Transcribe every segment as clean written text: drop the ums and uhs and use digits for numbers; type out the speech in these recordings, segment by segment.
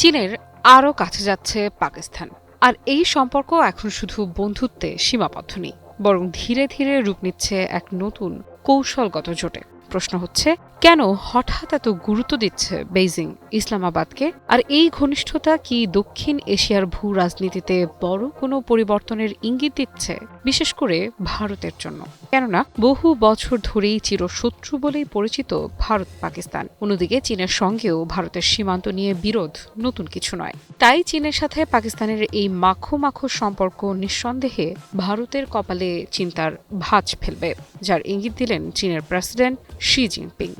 চীনের আরও কাছে যাচ্ছে পাকিস্তান, আর এই সম্পর্ক এখন শুধু বন্ধুত্বে সীমাবদ্ধ নেই, বরং ধীরে ধীরে রূপ নিচ্ছে এক নতুন কৌশলগত জোটে। প্রশ্ন হচ্ছে, কেন হঠাৎ এত গুরুত্ব দিচ্ছে বেইজিং ইসলামাবাদকে? আর এই ঘনিষ্ঠতা কি দক্ষিণ এশিয়ার ভূ রাজনীতিতে বড় কোনো পরিবর্তনের ইঙ্গিত দিচ্ছে, বিশেষ করে ভারতের জন্য? কেননা বহু বছর ধরেই চিরশত্রু বলেই পরিচিত ভারত পাকিস্তান। অন্যদিকে চীনের সঙ্গেও ভারতের সীমান্ত নিয়ে বিরোধ নতুন কিছু নয়। তাই চীনের সাথে পাকিস্তানের এই মাখো মাখো সম্পর্ক নিঃসন্দেহে ভারতের কপালে চিন্তার ভাঁজ ফেলবে, যার ইঙ্গিত দিলেন চীনের প্রেসিডেন্ট শি জিনপিং।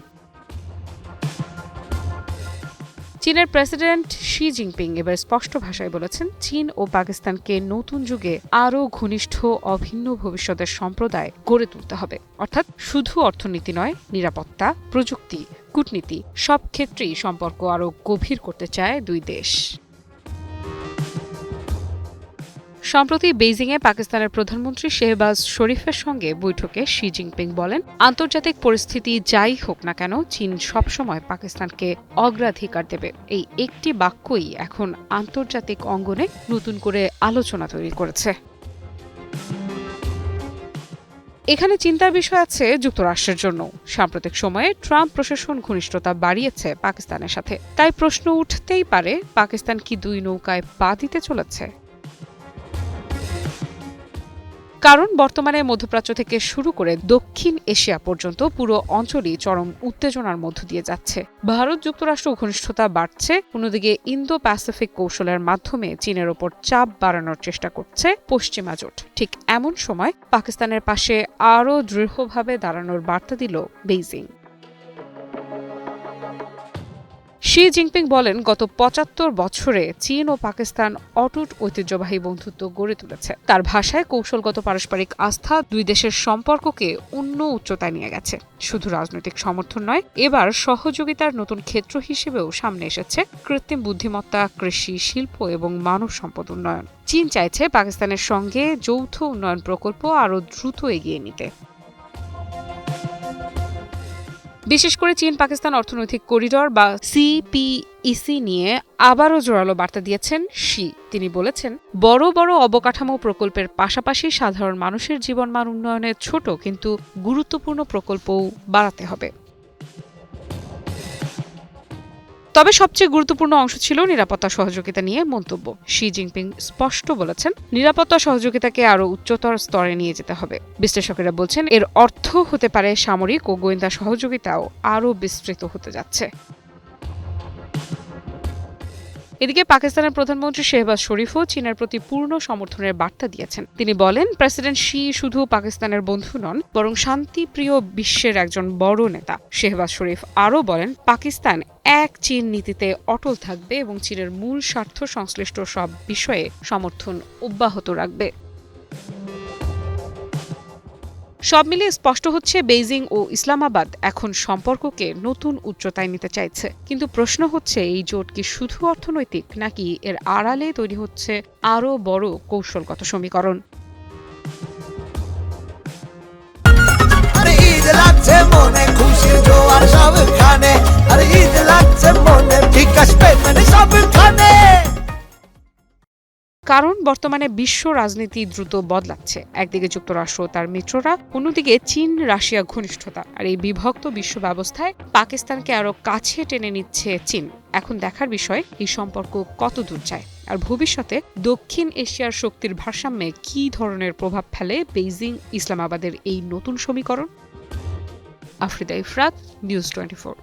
চীনের প্রেসিডেন্ট শি জিনপিং এবার স্পষ্ট ভাষায় বলেছেন, চীন ও পাকিস্তানকে নতুন যুগে আরও ঘনিষ্ঠ অভিন্ন ভবিষ্যতের সম্প্রদায় গড়ে তুলতে হবে। অর্থাৎ শুধু অর্থনীতি নয়, নিরাপত্তা, প্রযুক্তি, কূটনীতি সব ক্ষেত্রেই সম্পর্ক আরও গভীর করতে চায় দুই দেশ। সম্প্রতি বেইজিংয়ে পাকিস্তানের প্রধানমন্ত্রী শেহবাজ শরীফের সঙ্গে বৈঠকে শি জিনপিং বলেন, আন্তর্জাতিক পরিস্থিতি যাই হোক না কেন, চীন সবসময় পাকিস্তানকে অগ্রাধিকার দেবে। এই একটি বাক্যই এখন আন্তর্জাতিক অঙ্গনে নতুন করে আলোচনা তৈরি করেছে। এখানে চিন্তার বিষয় আছে যুক্তরাষ্ট্রের জন্য। সাম্প্রতিক সময়ে ট্রাম্প প্রশাসন ঘনিষ্ঠতা বাড়িয়েছে পাকিস্তানের সাথে। তাই প্রশ্ন উঠতেই পারে, পাকিস্তান কি দুই নৌকায় পা দিতে চলেছে? কারণ বর্তমানে মধ্যপ্রাচ্য থেকে শুরু করে দক্ষিণ এশিয়া পর্যন্ত পুরো অঞ্চলই চরম উত্তেজনার মধ্য দিয়ে যাচ্ছে। ভারত যুক্তরাষ্ট্র ঘনিষ্ঠতা বাড়ছে, অন্যদিকে ইন্দো প্যাসিফিক কৌশলের মাধ্যমে চীনের ওপর চাপ বাড়ানোর চেষ্টা করছে পশ্চিমা জোট। ঠিক এমন সময় পাকিস্তানের পাশে আরও দৃঢ়ভাবে দাঁড়ানোর বার্তা দিল বেইজিং। শি জিনপিং বলেন, গত ৭৫ বছরে চীন ও পাকিস্তান অটুট ঐতিহ্যবাহী বন্ধুত্ব গড়ে তুলেছে। তার ভাষায় কৌশলগত পারস্পরিক আস্থা দুই দেশের সম্পর্ককে অন্য উচ্চতায় নিয়ে গেছে। শুধু রাজনৈতিক সমর্থন নয়, এবার সহযোগিতার নতুন ক্ষেত্র হিসেবেও সামনে এসেছে কৃত্রিম বুদ্ধিমত্তা, কৃষি, শিল্প এবং মানব সম্পদ উন্নয়ন। চীন চাইছে পাকিস্তানের সঙ্গে যৌথ উন্নয়ন প্রকল্প আরও দ্রুত এগিয়ে নিতে। বিশেষ করে চীন পাকিস্তান অর্থনৈতিক করিডর বা সিপিইসি নিয়ে আবারও জোরালো বার্তা দিয়েছেন শি। তিনি বলেছেন, বড় বড় অবকাঠামো প্রকল্পের পাশাপাশি সাধারণ মানুষের জীবনমান উন্নয়নের ছোট কিন্তু গুরুত্বপূর্ণ প্রকল্পও বাড়াতে হবে। তবে সবচেয়ে গুরুত্বপূর্ণ অংশ ছিল নিরাপত্তা সহযোগিতা নিয়ে মন্তব্য। শি জিনপিং স্পষ্ট বলেছেন, নিরাপত্তা সহযোগিতাকে আরও উচ্চতর স্তরে নিয়ে যেতে হবে। বিশ্লেষকেরা বলছেন, এর অর্থ হতে পারে সামরিক ও গোয়েন্দা সহযোগিতাও আরও বিস্তৃত হতে যাচ্ছে। এদিকে পাকিস্তানের প্রধানমন্ত্রী শেহবাজ শরীফও চীনের প্রতি পূর্ণ সমর্থনের বার্তা দিয়েছেন। তিনি বলেন, প্রেসিডেন্ট শি শুধু পাকিস্তানের বন্ধু নন, বরং শান্তিপ্রিয় বিশ্বের একজন বড় নেতা। শেহবাজ শরীফ আরও বলেন, পাকিস্তান এক চীন নীতিতে অটল থাকবে এবং চীনের মূল স্বার্থ সংশ্লিষ্ট সব বিষয়ে সমর্থন অব্যাহত রাখবে। সব মিলিয়ে স্পষ্ট হচ্ছে, বেইজিং ও ইসলামাবাদ এখন সম্পর্ককে নতুন উচ্চতায় নিতে চাইছে। কিন্তু প্রশ্ন হচ্ছে, এই জোট কি শুধু অর্থনৈতিক, নাকি এর আড়ালে তৈরি হচ্ছে আরও বড় কৌশলগত সমীকরণ? কারণ বর্তমানে বিশ্ব রাজনীতি দ্রুত বদলাচ্ছে। একদিকে যুক্তরাষ্ট্র তার মিত্ররা, অন্যদিকে চীন রাশিয়া ঘনিষ্ঠতা। আর এই বিভক্ত বিশ্ব ব্যবস্থায় পাকিস্তানকে আরও কাছে টেনে নিচ্ছে চীন। এখন দেখার বিষয়, এই সম্পর্ক কত দূর যায়, আর ভবিষ্যতে দক্ষিণ এশিয়ার শক্তির ভারসাম্যে কী ধরনের প্রভাব ফেলে বেইজিং ইসলামাবাদের এই নতুন সমীকরণ। আফরিদা ইফরাত, নিউজ 24।